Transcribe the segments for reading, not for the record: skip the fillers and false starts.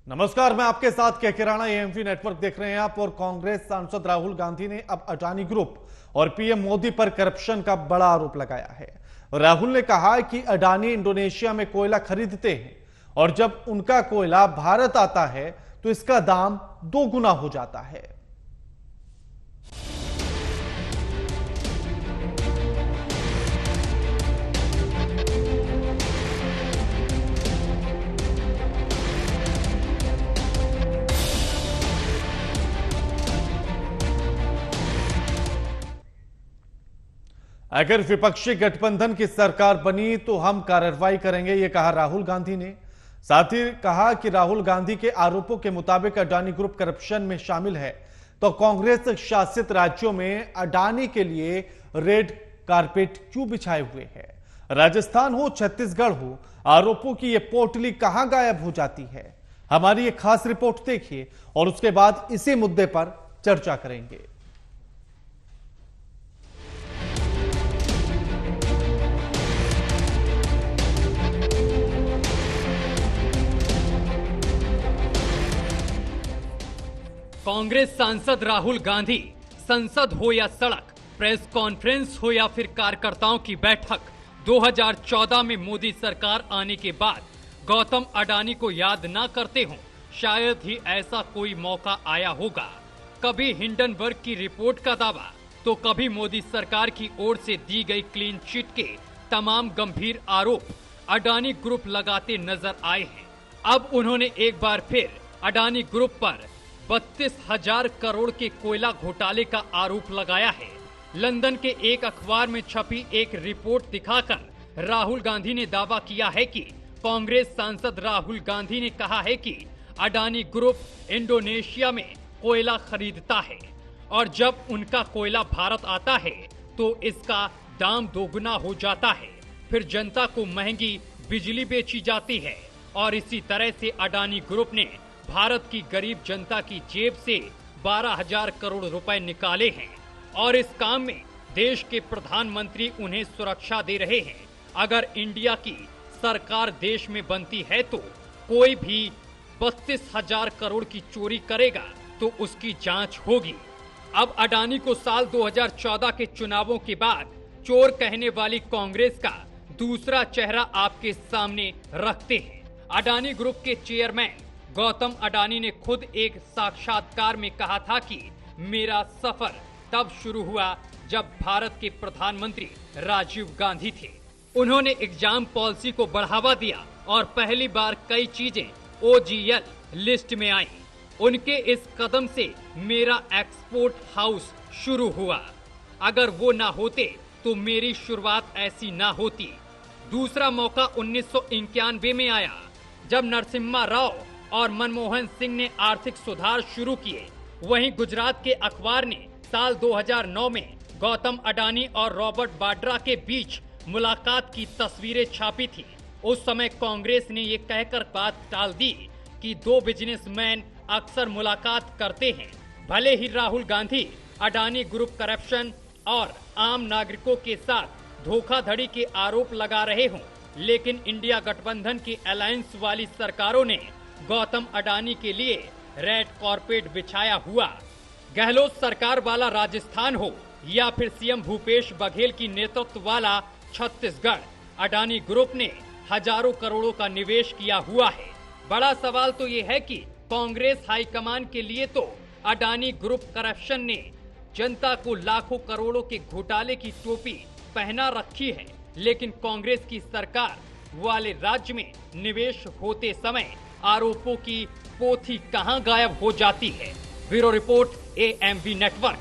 नमस्कार, मैं आपके साथ के किराना एएमवी नेटवर्क देख रहे हैं आप। और कांग्रेस सांसद राहुल गांधी ने अब अडानी ग्रुप और पीएम मोदी पर करप्शन का बड़ा आरोप लगाया है। राहुल ने कहा है कि अडानी इंडोनेशिया में कोयला खरीदते हैं और जब उनका कोयला भारत आता है तो इसका दाम 2 गुना हो जाता है। अगर विपक्षी गठबंधन की सरकार बनी तो हम कार्रवाई करेंगे, यह कहा राहुल गांधी ने। साथ ही कहा कि राहुल गांधी के आरोपों के मुताबिक अडानी ग्रुप करप्शन में शामिल है तो कांग्रेस शासित राज्यों में अडानी के लिए रेड कारपेट क्यों बिछाए हुए है। राजस्थान हो, छत्तीसगढ़ हो, आरोपों की यह पोटली कहां गायब हो जाती है। हमारी एक खास रिपोर्ट देखिए और उसके बाद इसी मुद्दे पर चर्चा करेंगे। कांग्रेस सांसद राहुल गांधी संसद हो या सड़क, प्रेस कॉन्फ्रेंस हो या फिर कार्यकर्ताओं की बैठक, 2014 में मोदी सरकार आने के बाद गौतम अडानी को याद ना करते हों। शायद ही ऐसा कोई मौका आया होगा। कभी हिंडनबर्ग की रिपोर्ट का दावा तो कभी मोदी सरकार की ओर से दी गई क्लीन चिट के तमाम गंभीर आरोप अडानी ग्रुप लगाते नजर आए हैं। अब उन्होंने एक बार फिर अडानी ग्रुप पर 32,000 करोड़ के कोयला घोटाले का आरोप लगाया है। लंदन के एक अखबार में छपी एक रिपोर्ट दिखाकर राहुल गांधी ने दावा किया है कि कांग्रेस सांसद राहुल गांधी ने कहा है कि अडानी ग्रुप इंडोनेशिया में कोयला खरीदता है और जब उनका कोयला भारत आता है तो इसका दाम 2 गुना हो जाता है। फिर जनता को महंगी बिजली बेची जाती है और इसी तरह से अडानी ग्रुप ने भारत की गरीब जनता की जेब से 12,000 करोड़ रुपए निकाले हैं और इस काम में देश के प्रधानमंत्री उन्हें सुरक्षा दे रहे हैं। अगर इंडिया की सरकार देश में बनती है तो कोई भी 32,000 करोड़ की चोरी करेगा तो उसकी जांच होगी। अब अडानी को साल 2014 के चुनावों के बाद चोर कहने वाली कांग्रेस का दूसरा चेहरा आपके सामने रखते हैं। अडानी ग्रुप के चेयरमैन गौतम अडानी ने खुद एक साक्षात्कार में कहा था कि मेरा सफर तब शुरू हुआ जब भारत के प्रधानमंत्री राजीव गांधी थे। उन्होंने एग्जाम पॉलिसी को बढ़ावा दिया और पहली बार कई चीजें OGL लिस्ट में आई। उनके इस कदम से मेरा एक्सपोर्ट हाउस शुरू हुआ। अगर वो ना होते तो मेरी शुरुआत ऐसी ना होती। दूसरा मौका 1991 में आया जब नरसिम्हा राव और मनमोहन सिंह ने आर्थिक सुधार शुरू किए। वहीं गुजरात के अखबार ने साल 2009 में गौतम अडानी और रॉबर्ट वाड्रा के बीच मुलाकात की तस्वीरें छापी थी। उस समय कांग्रेस ने ये कहकर बात टाल दी कि 2 बिजनेसमैन अक्सर मुलाकात करते हैं। भले ही राहुल गांधी अडानी ग्रुप करप्शन और आम नागरिकों के साथ धोखाधड़ी के आरोप लगा रहे हों, लेकिन इंडिया गठबंधन की अलायंस वाली सरकारों ने गौतम अडानी के लिए रेड कारपेट बिछाया हुआ। गहलोत सरकार वाला राजस्थान हो या फिर सीएम भूपेश बघेल की नेतृत्व वाला छत्तीसगढ़, अडानी ग्रुप ने हजारों करोड़ों का निवेश किया हुआ है। बड़ा सवाल तो ये है कि कांग्रेस हाईकमान के लिए तो अडानी ग्रुप करप्शन ने जनता को लाखों करोड़ों के घोटाले की टोपी पहना रखी है, लेकिन कांग्रेस की सरकार वाले राज्य में निवेश होते समय आरोपों की पोथी कहां गायब हो जाती है। Bureau report, AMV network.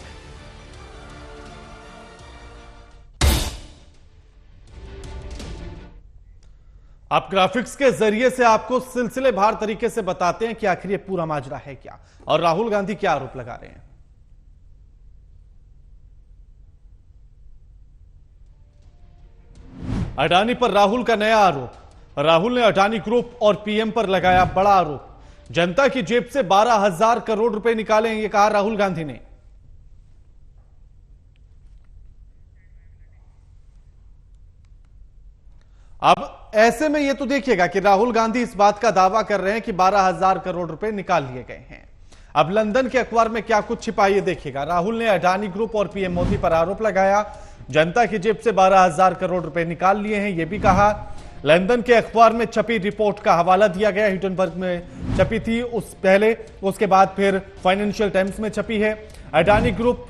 आप ग्राफिक्स के जरिए से आपको सिलसिलेवार तरीके से बताते हैं कि आखिर ये पूरा माजरा है क्या और राहुल गांधी क्या आरोप लगा रहे हैं। अडानी पर राहुल का नया आरोप। राहुल ने अडानी ग्रुप और पीएम पर लगाया बड़ा आरोप। जनता की जेब से 12,000 करोड़ रुपए निकाले हैं, यह कहा राहुल गांधी ने। अब अब ऐसे में ये तो देखिएगा कि राहुल गांधी इस बात का दावा कर रहे हैं कि 12,000 करोड़ रुपए निकाल लिए गए हैं। अब लंदन के अखबार में क्या कुछ छिपा ये देखिएगा। राहुल ने अडानी ग्रुप और पीएम मोदी पर आरोप लगाया, जनता की जेब से 12,000 करोड़ रुपए निकाल लिए हैं, यह भी कहा। लंदन के अखबार में छपी रिपोर्ट का हवाला दिया गया, हिंडनबर्ग में छपी थी उसके बाद फिर फाइनेंशियल टाइम्स में छपी है। अडानी ग्रुप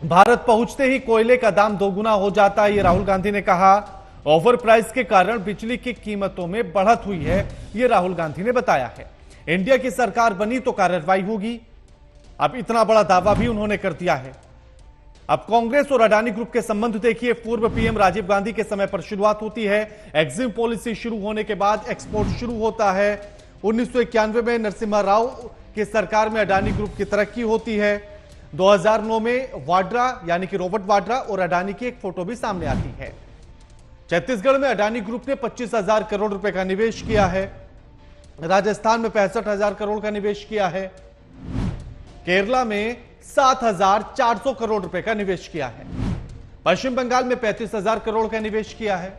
भारत पहुंचते ही कोयले का दाम दोगुना हो जाता है, ये राहुल गांधी ने कहा। ओवर प्राइस के कारण बिजली की कीमतों में बढ़त हुई है, ये राहुल गांधी ने बताया है। इंडिया की सरकार बनी तो कार्रवाई होगी, अब इतना बड़ा दावा भी उन्होंने कर दिया है। अब कांग्रेस और अडानी ग्रुप के संबंध देखिए। पूर्व पीएम राजीव गांधी के समय पर शुरुआत होती है, एग्जिम पॉलिसी शुरू होने के बाद एक्सपोर्ट शुरू होता है। 1991 में नरसिम्हा राव की सरकार में अडानी ग्रुप की तरक्की होती है। 2009 में वाड्रा यानी कि रॉबर्ट वाड्रा और अडानी की एक फोटो भी सामने आती है। छत्तीसगढ़ में अडानी ग्रुप ने 25,000 करोड़ रुपए का निवेश किया है। राजस्थान में 65,000 करोड़ का निवेश किया है। केरला में 7,400 करोड़ रुपए का निवेश किया है। पश्चिम बंगाल में 35,000 करोड़ का निवेश किया है।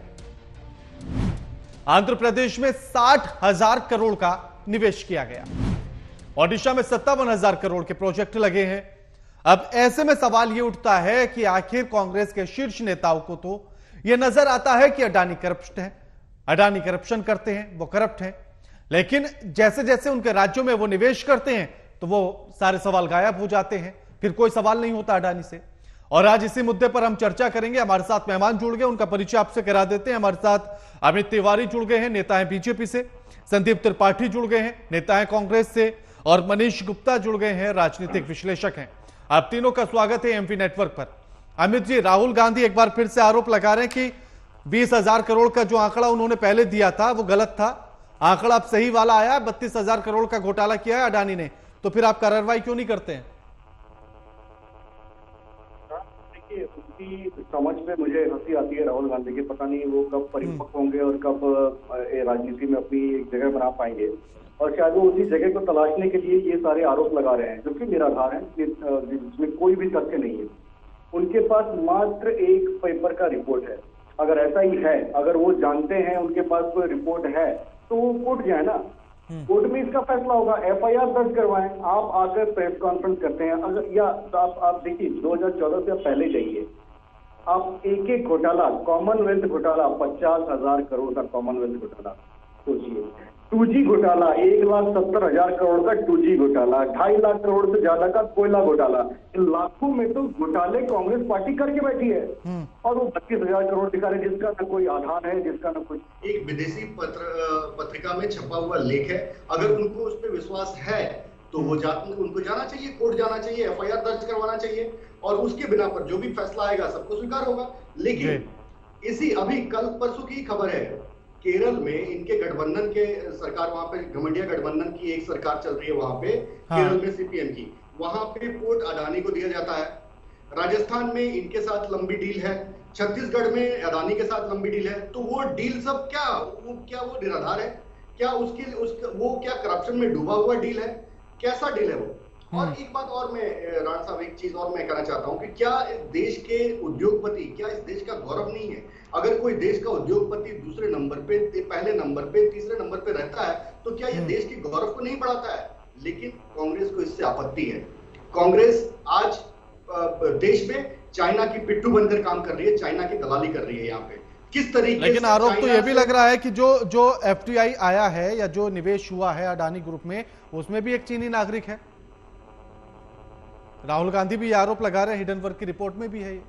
आंध्र प्रदेश में 60,000 करोड़ का निवेश किया गया। ओडिशा में 57,000 करोड़ के प्रोजेक्ट लगे हैं। अब ऐसे में सवाल यह उठता है कि आखिर कांग्रेस के शीर्ष नेताओं को तो यह नजर आता है कि अडानी करप्ट है, अडानी करप्शन करते हैं, वो करप्ट हैं, लेकिन जैसे जैसे उनके राज्यों में वो निवेश करते हैं तो वो सारे सवाल गायब हो जाते हैं, फिर कोई सवाल नहीं होता अडानी से। और आज इसी मुद्दे पर हम चर्चा करेंगे। हमारे साथ मेहमान जुड़ गए, उनका परिचय आपसे करा देते हैं। हमारे साथ अमित तिवारी जुड़ गए हैं, नेता है बीजेपी से। संदीप त्रिपाठी जुड़ गए हैं, नेता है कांग्रेस से। और मनीष गुप्ता जुड़ गए हैं, राजनीतिक विश्लेषक हैं। आप तीनों का स्वागत है एमपी नेटवर्क पर। अमित जी, राहुल गांधी एक बार फिर से आरोप लगा रहे हैं कि 20,000 करोड़ का जो आंकड़ा उन्होंने पहले दिया था वो गलत था, आंकड़ा अब सही वाला आया, 32,000 करोड़ का घोटाला किया है अडानी ने, तो फिर आप कार्रवाई क्यों नहीं करते हैं? देखिए, उसकी समझ में मुझे हंसी आती है राहुल गांधी की। पता नहीं वो कब परिपक्व होंगे और कब राजनीति में अपनी एक जगह बना पाएंगे, और शायद वो उसी जगह को तलाशने के लिए ये सारे आरोप लगा रहे हैं जो कि निराधार है, जिसमें कोई भी तथ्य नहीं है। उनके पास मात्र एक पेपर का रिपोर्ट है। अगर ऐसा ही है, अगर वो जानते हैं उनके पास कोई रिपोर्ट है, तो वो कोर्ट जाए ना, कोर्ट में इसका फैसला होगा। एफआईआर दर्ज करवाएं। आप आकर प्रेस कॉन्फ्रेंस करते हैं, अगर या आप देखिए 2014 से पहले जाइए, आप एक एक घोटाला, कॉमनवेल्थ घोटाला 50,000 करोड़ का कॉमनवेल्थ घोटाला सोचिए, 2G घोटाला 1,70,000 करोड़ का 2G घोटाला, 2.5 लाख करोड़ से ज्यादा का कोयला घोटाला, इन लाखों में तो घोटाले कांग्रेस पार्टी करके बैठी है, और वो 32,000 करोड़ दिखा रहे, जिसका न कोई आधार है, जिसका न कुछ। एक विदेशी पत्रिका में छपा हुआ लेख है, अगर उनको उस पर विश्वास है तो वो उनको जाना चाहिए, कोर्ट जाना चाहिए, एफआईआर दर्ज करवाना चाहिए, और उसके बिना पर जो भी फैसला आएगा सबको स्वीकार होगा। लेकिन इसी अभी कल परसों की खबर है, केरल में इनके गठबंधन के सरकार, वहां पे घमंडिया गठबंधन की एक सरकार चल रही है वहां पे, केरल में सीपीएम की, वहां पे पोर्ट अडानी को दिया जाता है। राजस्थान में इनके साथ लंबी डील है, छत्तीसगढ़ में अडानी के साथ लंबी डील है। तो वो डील सब क्या वो निराधार है? क्या वो क्या करप्शन में डूबा हुआ डील है? कैसा डील है वो? और एक बात और मैं राणा साहब, एक चीज और मैं कहना चाहता हूं कि क्या देश के उद्योगपति, क्या इस देश का गौरव नहीं है? अगर कोई देश का उद्योगपति दूसरे नंबर पे, पहले नंबर पे, तीसरे नंबर पे रहता है तो क्या ये देश के गौरव को नहीं बढ़ाता है? लेकिन कांग्रेस को इससे आपत्ति है। कांग्रेस आज देश में चाइना की पिट्ठू बनकर काम कर रही है, चाइना की दलाली कर रही है यहाँ पे। किस तरीके से? लेकिन आरोप तो यह भी लग रहा है कि जो एफटीआई आया है या जो निवेश हुआ है अडानी ग्रुप में, उसमें भी एक चीनी नागरिक है। राहुल गांधी भी आरोप लगा रहे हैं, हिडनबर्ग की रिपोर्ट में भी है ये।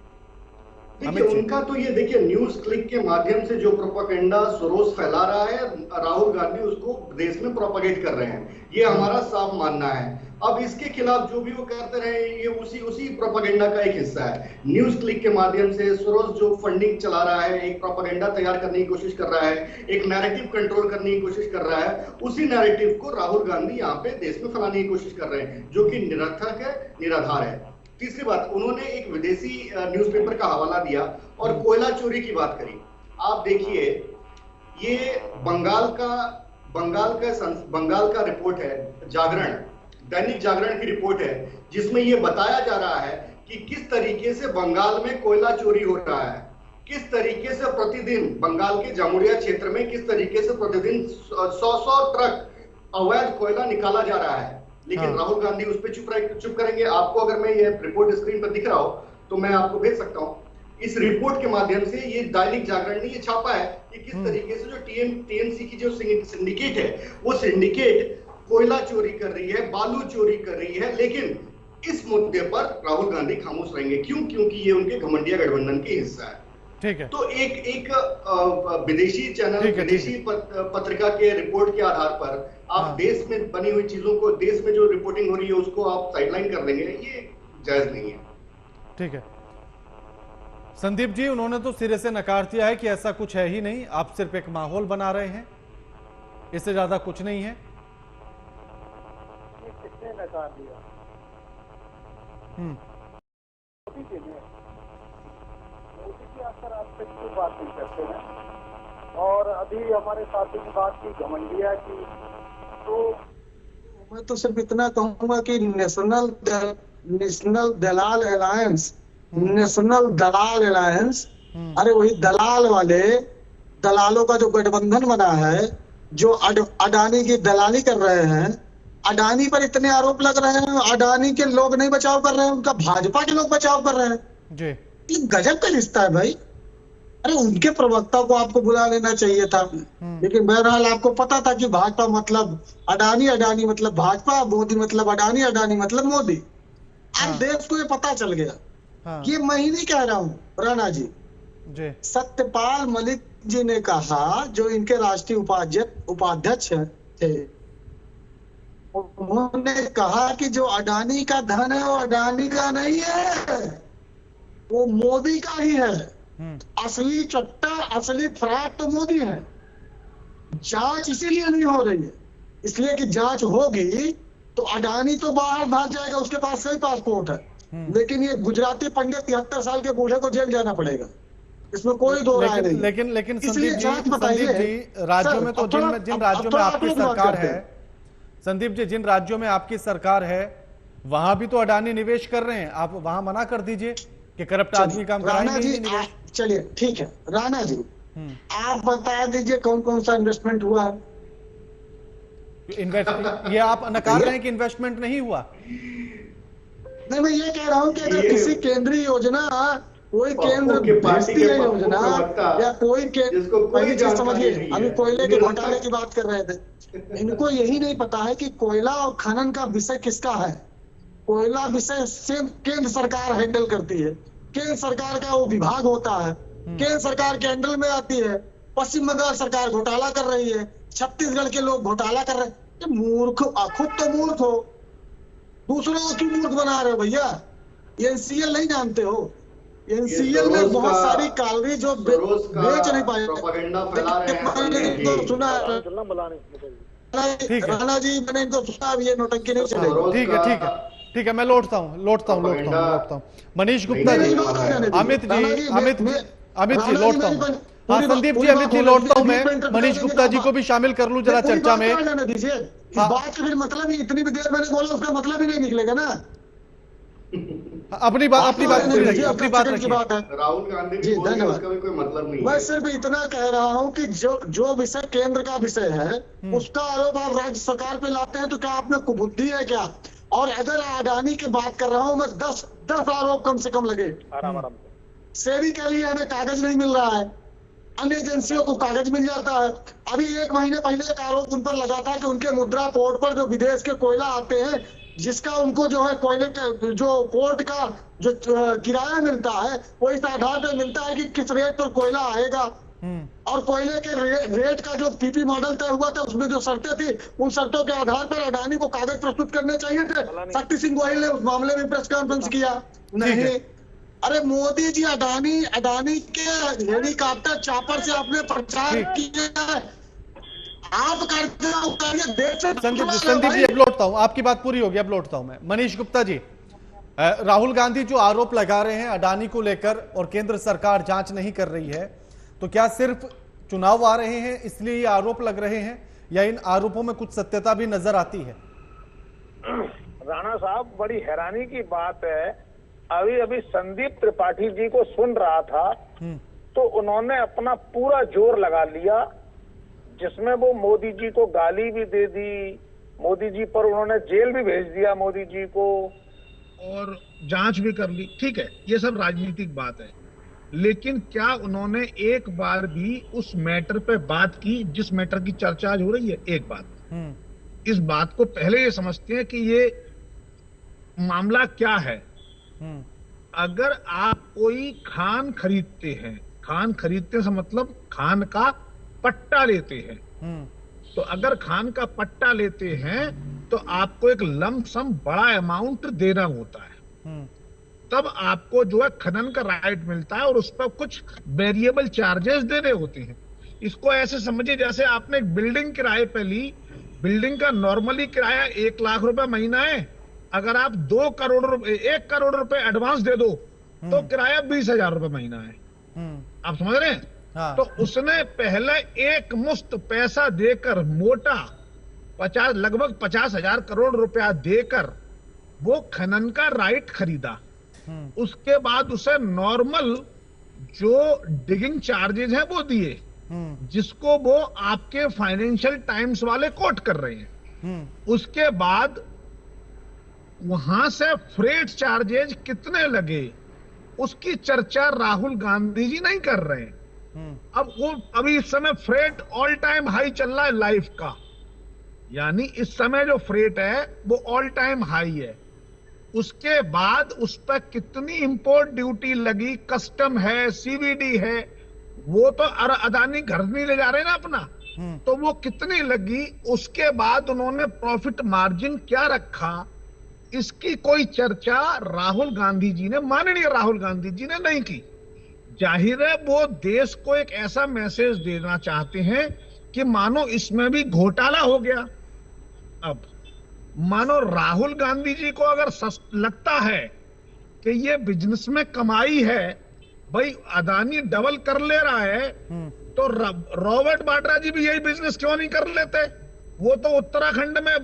देखिए, उनका तो ये देखिए, न्यूज क्लिक के माध्यम से जो प्रोपेगेंडा सोरोस फैला रहा है, राहुल गांधी उसको देश में प्रोपेगेट कर रहे हैं, ये हमारा साफ मानना है। अब इसके खिलाफ जो भी वो करते रहे, ये उसी प्रोपेगेंडा का एक हिस्सा है। न्यूज क्लिक के माध्यम से सोरोस जो फंडिंग चला रहा है, एक प्रोपेगेंडा तैयार करने की कोशिश कर रहा है, एक नैरेटिव कंट्रोल करने की कोशिश कर रहा है, उसी नैरेटिव को राहुल गांधी यहाँ पे देश में फैलाने की कोशिश कर रहे हैं, जो कि निरर्थक है, निराधार है। तीसरी बात, उन्होंने एक विदेशी न्यूज़पेपर का हवाला दिया और कोयला चोरी की बात करी। आप देखिए, ये बंगाल का रिपोर्ट है, जागरण, दैनिक जागरण की रिपोर्ट है, जिसमें यह बताया जा रहा है कि किस तरीके से बंगाल में कोयला चोरी हो रहा है। किस तरीके से प्रतिदिन बंगाल के जामुरिया क्षेत्र में किस तरीके से प्रतिदिन 100 ट्रक अवैध कोयला निकाला जा रहा है, लेकिन राहुल गांधी उस पर चुप करेंगे। आपको अगर मैं ये रिपोर्ट स्क्रीन पर दिख रहा हो तो मैं आपको भेज सकता हूं। इस रिपोर्ट के माध्यम से ये दैनिक जागरण ने ये छापा है कि किस तरीके से जो टीएमसी की जो सिंडिकेट है, वो सिंडिकेट कोयला चोरी कर रही है, बालू चोरी कर रही है, लेकिन इस मुद्दे पर राहुल गांधी खामोश रहेंगे। क्यों? क्योंकि ये उनके घमंडिया गठबंधन की हिस्सा है। ठीक है। तो एक विदेशी चैनल, विदेशी पत्रिका के रिपोर्ट के आधार पर आप देश में बनी हुई चीजों को, देश में जो रिपोर्टिंग हो रही है उसको आप साइडलाइन कर देंगे, ये जायज नहीं है। ठीक है संदीप जी, उन्होंने तो सिरे से नकार दिया है कि ऐसा कुछ है ही नहीं, आप सिर्फ एक माहौल बना रहे हैं, इससे ज्यादा कुछ नहीं है। किसने नकार दिया? मोदी जी ने। मोदी जी आकर आपसे क्यों बात नहीं करते हैं? और अभी हमारे साथी ने बात की घमंडिया की, तो मैं तो सिर्फ इतना कहूंगा कि नेशनल दलाल अलायंस, अरे वही दलाल वाले, दलालों का जो गठबंधन बना है, जो अडानी की दलाली कर रहे हैं, अडानी पर इतने आरोप लग रहे हैं, अडानी के लोग नहीं बचाव कर रहे हैं, उनका भाजपा के लोग बचाव कर रहे हैं जी। ये गजब का रिश्ता है भाई। अरे उनके प्रवक्ता को आपको बुला लेना चाहिए था, लेकिन बहरहाल आपको पता था कि भाजपा मतलब अडानी, अडानी मतलब भाजपा, मोदी मतलब अडानी, अडानी मतलब मोदी। अब देश को ये पता चल गया। ये मैं ही नहीं कह रहा हूँ राणा जी, सत्यपाल मलिक जी ने कहा, जो इनके राष्ट्रीय उपाध्यक्ष थे, उन्होंने कहा कि जो अडानी का धन है वो अडानी का नहीं है, वो मोदी का ही है। असली चट्टा, असली फ्रॉड तो मोदी है। जांच इसीलिए नहीं हो रही है, इसलिए कि जांच होगी तो अडानी तो बाहर भाग जाएगा, उसके पास सही पासपोर्ट है, लेकिन ये गुजराती पंडित 73 साल के बूढ़े को जेल जाना पड़ेगा, इसमें कोई दो राय नहीं। लेकिन संदीप जी, राज्यों में तो जिन राज्यों में आपकी सरकार है, संदीप जी, जिन राज्यों में आपकी सरकार है वहां भी तो अडानी निवेश कर रहे हैं, आप वहां मना कर दीजिए कि करप्ट आदमी काम कराएंगे। चलिए ठीक है राणा जी, आप बता दीजिए कौन कौन सा इन्वेस्टमेंट हुआ है? ये आप नकार रहे हैं कि इन्वेस्टमेंट नहीं हुआ? नहीं, मैं ये कह रहा हूँ कि अगर किसी केंद्रीय योजना, कोई केंद्र भेजती है योजना, या कोई पहली चीज समझिए, अभी कोयले के घोटाले की बात कर रहे थे, इनको यही नहीं पता है कि कोयला और खनन का विषय किसका है। कोयला विषय सिर्फ केंद्र सरकार हैंडल करती है, केंद्र सरकार का वो विभाग होता है, केंद्र सरकार के अंडर में आती है। पश्चिम बंगाल सरकार घोटाला कर रही है, छत्तीसगढ़ के लोग घोटाला कर रहे हैं। मूर्ख, खुद तो मूर्ख हो, दूसरों को क्यों मूर्ख बना रहे हो भैया? एनसीएल नहीं जानते हो? एनसीएल में बहुत सारी कैलोरी जो बेच नहीं पाए, सुना राणा जी, मैंने इनको सुना, ये नौटंकी नहीं चलेगी। ठीक है ठीक है ठीक है, मैं लौटता हूँ। मनीष गुप्ता जी, अमित जी लौटता हूँ। हाँ संदीप जी, अमित जी लौटता हूँ मैं। मनीष गुप्ता जी को भी शामिल कर लूं जरा चर्चा में। बात का फिर मतलब ही, इतनी भी देर मैंने बोला उसका मतलब ही नहीं निकलेगा ना। अपनी बात की बात है। राहुल गांधी जी, धन्यवाद। कोई मतलब नहीं। मैं सिर्फ इतना कह रहा हूँ कि जो विषय केंद्र का विषय है, उसका आरोप आप राज्य सरकार पे लाते हैं, तो क्या आप में कुबुद्धि है क्या? और अगर अडानी की बात कर रहा हूँ मैं, 10 आरोप कम से कम लगे। सेबी के लिए हमें कागज नहीं मिल रहा है, अन्य एजेंसियों को कागज मिल जाता है। अभी 1 महीने पहले एक आरोप उन पर लगा था कि उनके मुद्रा पोर्ट पर जो विदेश के कोयला आते हैं, जिसका उनको जो है कोयले के जो पोर्ट का जो किराया मिलता है, वो इस आधार पर मिलता है कि किस रेट पर कोयला आएगा। और कोयले के रेट का जो पीपी मॉडल तय हुआ था, उसमें जो शर्तें थी, उन शर्तों के आधार पर अडानी को कागज प्रस्तुत करने चाहिए थे। शक्ति सिंह गोहिल ने उस मामले में प्रेस कॉन्फ्रेंस किया नहीं। अरे मोदी जी, अडानी के हेलीकॉप्टर चॉपर से आपने प्रचार किया, आप संदीप जी, अब लौटता हूं, आपकी बात पूरी होगी, अब लौटता हूं मैं। मनीष गुप्ता जी, राहुल गांधी जो आरोप लगा रहे हैं अडानी को लेकर और केंद्र सरकार जांच नहीं कर रही है, तो क्या सिर्फ चुनाव आ रहे हैं इसलिए ये आरोप लग रहे हैं, या इन आरोपों में कुछ सत्यता भी नजर आती है? राणा साहब, बड़ी हैरानी की बात है, अभी संदीप त्रिपाठी जी को सुन रहा था, तो उन्होंने अपना पूरा जोर लगा लिया, जिसमें वो मोदी जी को गाली भी दे दी, मोदी जी पर उन्होंने जेल भी भेज दिया मोदी जी को, और जांच भी कर ली। ठीक है, ये सब राजनीतिक बात है, लेकिन क्या उन्होंने एक बार भी उस मैटर पे बात की जिस मैटर की चर्चा आज हो रही है? एक बात। इस बात को पहले ये समझते हैं कि ये मामला क्या है। अगर आप कोई खान खरीदते हैं, खान खरीदते से मतलब खान का पट्टा लेते हैं, तो अगर खान का पट्टा लेते हैं तो आपको एक लमसम बड़ा अमाउंट देना होता है, तब आपको जो है खनन का राइट मिलता है और उस पर कुछ वेरिएबल चार्जेस देने होते हैं। इसको ऐसे समझिए जैसे आपने एक बिल्डिंग किराए पे ली, बिल्डिंग का नॉर्मली किराया 1 लाख रुपए महीना है, अगर आप 2 करोड़ रुपए 1 करोड़ रुपए एडवांस दे दो तो किराया 20,000 रुपए महीना है। आप समझ रहे हैं? हाँ। तो उसने पहले एक मुश्त पैसा देकर मोटा लगभग 50,000 करोड़ रुपया देकर वो खनन का राइट खरीदा। उसके बाद उसे नॉर्मल जो डिगिंग चार्जेस हैं वो दिए, जिसको वो आपके फाइनेंशियल टाइम्स वाले कोट कर रहे हैं। उसके बाद वहां से फ्रेट चार्जेज कितने लगे उसकी चर्चा राहुल गांधी जी नहीं कर रहे हैं। अब वो अभी इस समय फ्रेट ऑल टाइम हाई चल रहा है लाइफ का, यानी इस समय जो फ्रेट है वो ऑल टाइम हाई है। उसके बाद उस पर कितनी इंपोर्ट ड्यूटी लगी, कस्टम है, सीवीडी है, वो तो अदानी घर नहीं ले जा रहे ना अपना, तो वो कितनी लगी, उसके बाद उन्होंने प्रॉफिट मार्जिन क्या रखा, इसकी कोई चर्चा राहुल गांधी जी ने, माननीय राहुल गांधी जी ने नहीं की। जाहिर है वो देश को एक ऐसा मैसेज देना चाहते हैं कि मानो इसमें भी घोटाला हो गया। अब मानो राहुल गांधी जी को अगर लगता है कि ये बिजनेस में कमाई है, भाई अदानी डबल कर ले रहा है, तो रॉबर्ट वाड्रा जी भी यही बिजनेस क्यों नहीं कर लेते? वो तो उत्तराखंड में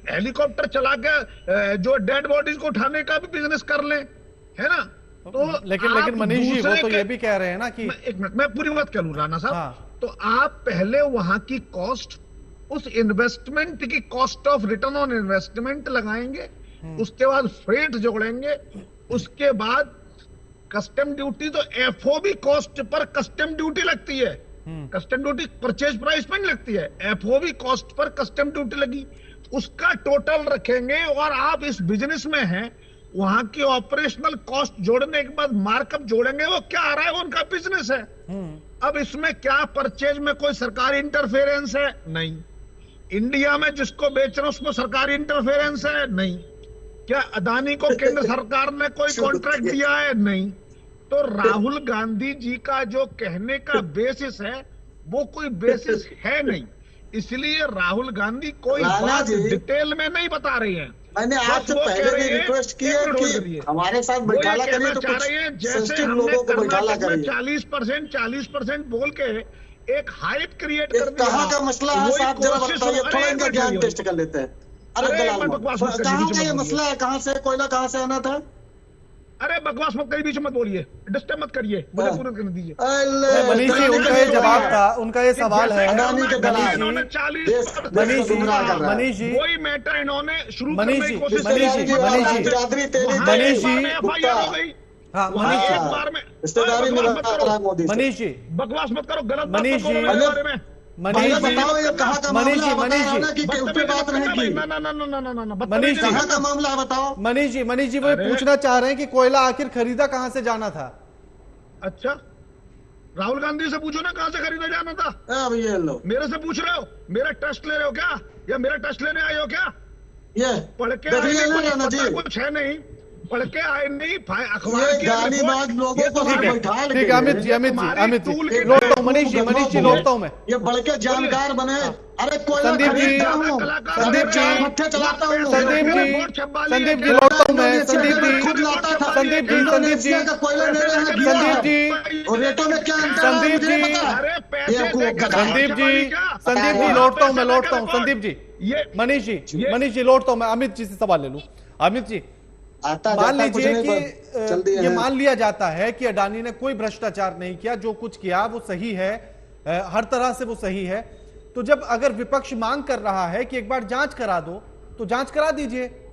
हेलीकॉप्टर चला के जो डेड बॉडीज को उठाने का भी बिजनेस कर ले, है ना? तो लेकिन मनीष जी वो तो ये भी कह रहे हैं ना कि एक मिनट मैं पूरी बात करूं राणा साहब। हाँ। तो आप पहले वहां की कॉस्ट, उस इन्वेस्टमेंट की cost of return on investment लगाएंगे, उसके बाद फ्रेट जोड़ेंगे, उसके बाद कस्टम ड्यूटी, तो FOB cost per custom duty लगती है, कस्टम ड्यूटी परचेज प्राइस पर नहीं लगती है, FOB cost per custom duty लगी, उसका टोटल रखेंगे और आप इस बिजनेस में हैं, वहां की ऑपरेशनल कॉस्ट जोड़ने के बाद मार्कअप जोड़ेंगे, वो क्या आ रहा है, वो उनका बिजनेस है। अब इसमें क्या परचेज में कोई सरकारी इंटरफेरेंस है? नहीं। इंडिया में जिसको बेच रहे हैं उसमें सरकारी इंटरफेरेंस है? नहीं। क्या अदानी को केंद्र सरकार ने कोई कॉन्ट्रैक्ट दिया है? नहीं। तो राहुल गांधी जी का जो कहने का बेसिस है वो कोई बेसिस है नहीं, इसलिए राहुल गांधी कोई बात डिटेल में नहीं बता रही है। मैंने आपसे पहले भी रिक्वेस्ट की है कि हमारे साथ बैठाला करिए, तो कुछ सेंसिटिव लोगों को बैठाला करिए। 40% बोल के एक हाइप क्रिएट कर दिया। कहाँ का मसला है साहब, जरा बताइए, थोड़ा इनका ज्ञान टेस्ट कर लेते हैं। अरे कहाँ का ये मसला है, कहाँ से कोयला कहाँ से आना था? अरे बकवास मत करिए, बीच मत बोलिए, डिस्टर्ब मत करिए, मुझे पूरा करने दीजिए। मनीष जी उनका ये जवाब था, उनका ये सवाल है। मनीष जी वही मैटर इन्होंने शुरू मनीष जी कोशिश हाँ मनीष जी मनीष जी बकवास मत करो, गलत मनीष जी मनीष जी बताओ ये कहाँ का मामला है, बताओ ना कि उस पे बात नहीं की। मनीष जी कहाँ का मामला है बताओ। मनीष जी वो पूछना चाह रहे हैं कि कोयला आखिर खरीदा कहाँ से जाना था? अच्छा, राहुल गांधी से पूछो ना कहाँ से खरीदा जाना था। अब ये लो, मेरे से पूछ रहे हो, मेरा टेस्ट ले रहे हो क्या, या मेरा टेस्ट लेने आए हो क्या? ये पढ़ के कुछ है नहीं, पढ़ के आए नहीं, अखबार की गालीबाज लोगों को बैठा। ठीक है अमित जी लौटता हूँ, मनीष जी लौटता हूँ मैं। ये बढ़ के जानकार बने। अरे कोयला संदीप जी खरीदता हूँ, संदीप चलाता हूँ, संदीप जी लौटता हूँ मैं। खुद लाता था। संदीप जी का कोयला मेरे यहाँ गिरा है। संदीप जी और रेटों में क्या अंतर है संदीप मुझे जी पता है। संदीप जी लौटता हूँ मैं, लौटता हूँ संदीप जी। मनीष जी लौटता हूँ मैं, अमित जी से सवाल ले लूं। अमित जी आता मान जाता कुछ लीजिए नहीं, कि चल दिए ये हैं। मान लिया जाता है कि अडानी ने कोई भ्रष्टाचार नहीं किया, जो कुछ किया वो सही है, हर तरह से वो सही है। तो जब अगर विपक्ष मांग कर रहा है कि एक बार जांच करा दो, तो जांच करा दीजिए।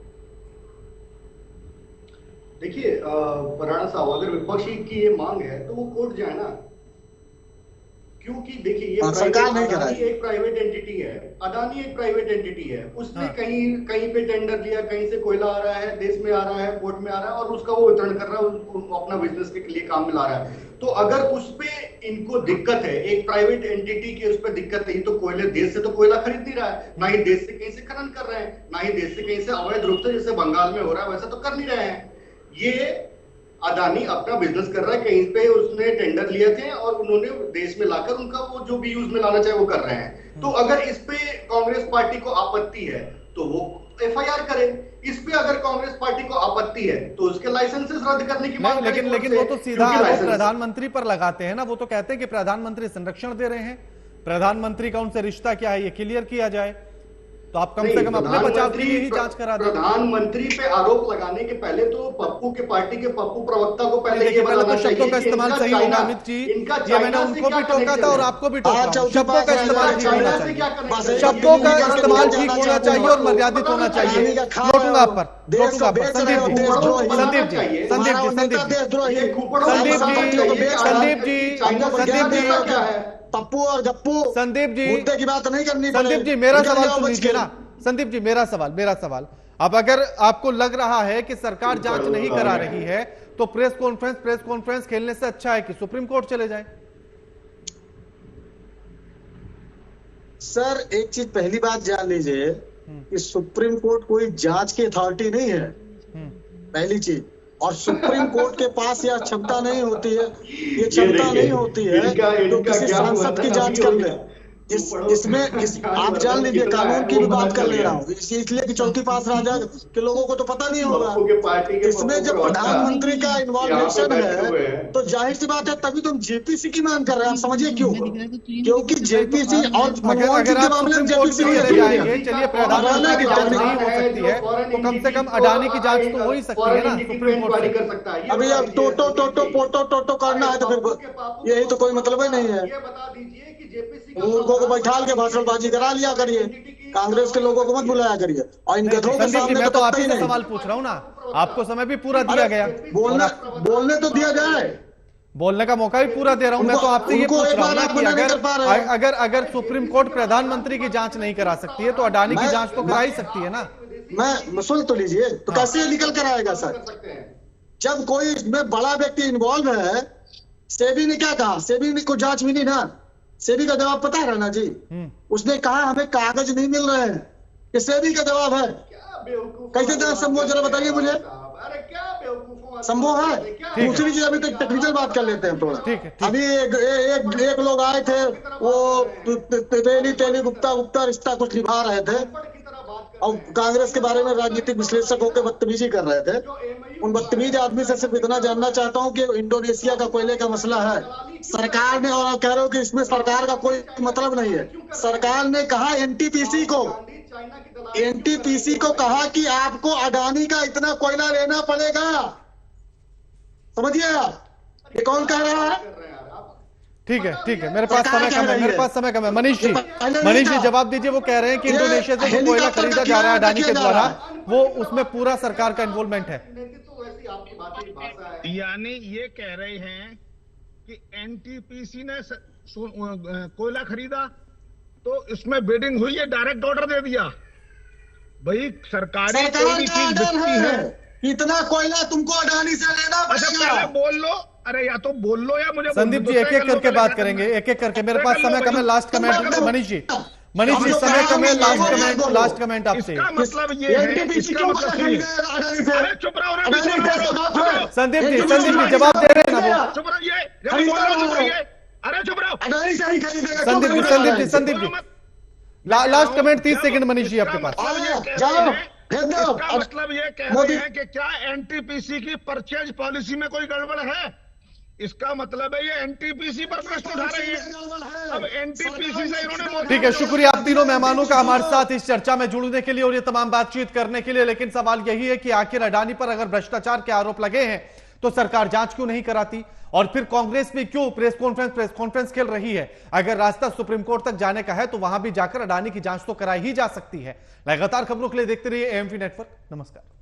देखिए राणा साहब, अगर विपक्ष की ये मांग है तो वो कोर्ट जाए ना, क्योंकि देखिए ये सरकार नहीं अडानी कराएगी। एक प्राइवेट एंटिटी है, अडानी एक प्राइवेट एंटिटी है, उसने हाँ। कहीं पे टेंडर लिया, कहीं से कोयला आ रहा है, देश में आ रहा है, पोर्ट में आ रहा है और उसका वो वितरण कर रहा है, उसको अपना बिजनेस के लिए काम में ला रहा है। तो अगर उस पे इनको दिक्कत है, एक प्राइवेट एंटिटी की उस पर दिक्कत है, तो कोयले देश से तो कोयला खरीद नहीं रहा है, ना ही देश से कहीं से खनन कर रहे हैं, ना ही देश से कहीं से अवैध रूप से जैसे बंगाल में हो रहा है वैसा तो कर नहीं रहे हैं। ये अडानी अपना बिजनेस कर रहा है, कहीं पे उसने टेंडर लिए थे और उन्होंने देश में लाकर उनका वो जो भी यूज में लाना चाहे वो कर रहे हैं। तो अगर इस पे कांग्रेस पार्टी को आपत्ति है तो वो एफआईआर करे, इस पे अगर कांग्रेस पार्टी को आपत्ति है तो उसके लाइसेंसेस रद्द करने की मांग लेकिन करे लेकिन कोर्ट वो से, तो सीधा क्योंकि आरोप लाइसेंस- प्रधानमंत्री पर लगाते हैं ना। वो तो कहते हैं कि प्रधानमंत्री संरक्षण दे रहे हैं, प्रधानमंत्री का उनसे रिश्ता क्या है ये क्लियर किया जाए। तो आप कम से कम अपने बचाव के लिए ही जांच करा दें। प्रधानमंत्री पे आरोप लगाने के पहले तो पप्पू के पार्टी के पप्पू प्रवक्ता को पहले ये देखिए, पहले बताना तो शब्दों चाहिए का कि इस्तेमाल इनका सही होगा चाइना- अमित जी। इनका ये मैंने चाइना से उनको क्या भी टोका connection था और है? आपको भी टोका हूं। चौथी शब्दों बात का है, इस्तेमाल ठीक चाइना होना से चाहिए, क्या connection है? शब्दों का ये इस्तेमाल जाना ठीक होना चाहिए, चाहिए और मर्यादित होना चाहिए। रोकूंगा आप पर, रोकूंगा आप पर। संदीप जी, संदीप जी, संदीप जी, संदीप जी, संदीप जी, संदीप जी, पप्पू और गप्पू संदीप जी, मुद्दे की बात नहीं करनी संदीप पड़े। जी मेरा निकल सवाल जाओ सुन बच लीजिए के। ना। संदीप जी मेरा सवाल, अब अगर आपको लग रहा है कि सरकार जांच नहीं करा रही है तो प्रेस कॉन्फ्रेंस खेलने से अच्छा है कि सुप्रीम कोर्ट चले जाए। सर एक चीज पहली बात जान लीजिए कि सुप्रीम कोर्ट कोई जांच की अथॉरिटी नहीं है, पहली चीज। और सुप्रीम कोर्ट के पास यह क्षमता नहीं होती है, ये क्षमता नहीं होती है तो किसी सांसद की जांच कर ले। इसमें आप जान लीजिए, कानून की भी बात कर ले रहा हूँ इसलिए कि चौथी पास राजा के लोगों को तो पता नहीं होगा। इसमें जब प्रधानमंत्री का इन्वॉल्वेशन है तो जाहिर सी बात है, तभी तुम जेपीसी की मांग कर रहे हैं। आप समझिए क्यों? क्योंकि जेपीसी और मनमोहन सिंह के मामले में जेपीसी चले जाएंगे, चलिए प्रधानमंत्री की जांच नहीं हो सकती है तो कम से कम अडानी की जांच तो हो ही सकती है ना सुप्रीम कोर्ट से। कर सकता है। अभी अब टोटो करना है तो फिर यही तो कोई मतलब ही नहीं है। ये बता दीजिए कि जेपीसी लोगों को बैठाल के भाषणबाजी करा लिया करिए, कांग्रेस के लोगों को मत बुलाया करिए। और इन गधों के संदीप जी सामने मैं तो पत्ता आप ही ही से नहीं। सवाल पूछ रहा हूं ना, आपको समय भी पूरा दिया गया, बोलने तो दिया जाए, बोलने का मौका भी पूरा दे रहा हूं। मैं तो आपसे ये उनको पूछ एक रहा हूं बार ना आप कि मना नहीं कर पा रहे हैं। अगर सुप्रीम कोर्ट प्रधानमंत्री की जांच नहीं करा सकती है तो अडानी की जांच तो करा ही सकती है ना। मैं सुन तो लीजिए, तो कैसे निकल कर आएगा सर? जब कोई इसमें बड़ा व्यक्ति इन्वॉल्व है, सेबी ने क्या कहा? सेबी ने को जांच मिली ना, सेबी का जवाब पता है राणा जी? उसने कहा हमें कागज नहीं मिल रहे हैं, ये सेबी का जवाब है। कैसे जरा संभव, जरा बताइए मुझे। अरे क्या बेवकूफों संभव है? दूसरी चीज अभी तक टेक्निकल बात कर लेते हैं थोड़ा। ठीक है। अभी एक लोग आए थे, वो तेली गुप्ता रिश्ता कुछ निभा रहे थे और कांग्रेस के बारे में राजनीतिक विश्लेषक होकर बदतमीजी कर रहे थे। उन बदतमीज आदमी से सिर्फ इतना जानना चाहता हूं कि इंडोनेशिया का कोयले का मसला है, सरकार ने, और कह रहे हो कि इसमें सरकार का कोई मतलब नहीं है। सरकार ने कहा एनटीपीसी को कहा कि आपको अडानी का इतना कोयला लेना पड़ेगा। समझिए आप, ये कौन कह रहा है? ठीक है, मेरे पास समय कम है। मनीष जी जवाब दीजिए। वो कह रहे हैं कि इंडोनेशिया से जो कोयला खरीदा जा रहा है अडानी के द्वारा, वो उसमें पूरा सरकार का इन्वॉल्वमेंट है। यानी ये कह रहे हैं कि एनटीपीसी ने कोयला खरीदा तो इसमें बिडिंग हुई है, डायरेक्ट ऑर्डर दे दिया। भाई सरकारी कोई भी चीज बिकती है, इतना कोयला तुमको अडानी से लेना अच्छा पहले बोल लो। अरे या तो बोल लो या मुझे संदीप जी एक एक करके बात करेंगे, एक एक करके। मेरे पास समय कम है। लास्ट कमेंट मनीष जी समय कम है। लास्ट कमेंट आपसे। इसका मतलब ये है, इसका मतलब ये है। अरे चुप रहो संदीप जी जवाब दे रहे हैं ना वो। चुप रहिए। अरे चुप रहो। Sandeep ji last comment 30 second Manish ji आपके पास। मतलब ये कह रहे हैं कि क्या एनटीपीसी की परचेज पॉलिसी में कोई गड़बड़ है? इसका मतलब है ये एनटीपीसी पर प्रश्न उठा रही है। अब एनटीपीसी से इन्होंने ठीक है, शुक्रिया आप तीनों मेहमानों का हमारे साथ इस चर्चा में जुड़ने के लिए और ये तमाम बातचीत करने के लिए। लेकिन सवाल यही है कि आखिर अडानी पर अगर भ्रष्टाचार के आरोप लगे हैं तो सरकार जांच क्यों नहीं कराती, और फिर कांग्रेस में क्यों प्रेस कॉन्फ्रेंस खेल रही है? अगर रास्ता सुप्रीम कोर्ट तक जाने का है तो वहां भी जाकर अडानी की जांच तो कराई ही जा सकती है। लगातार खबरों के लिए देखते रहिए एएमपी नेटवर्क। नमस्कार।